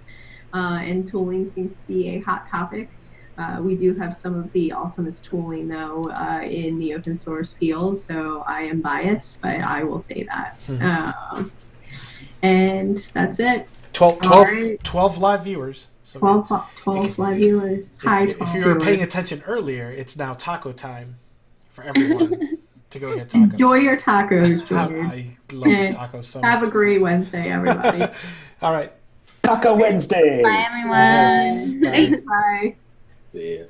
and tooling seems to be a hot topic. We do have some of the awesomest tooling though in the open source field, so I am biased, but I will say that. Mm-hmm. And that's it. 12 live viewers. So 12 live viewers. Hi, 12 if you were paying attention earlier, it's now taco time for everyone to go get tacos. Enjoy your tacos, George. I love tacos so much. Have a great Wednesday, everybody. All right. Taco Wednesday. Bye, everyone. Yes. Bye. Yeah.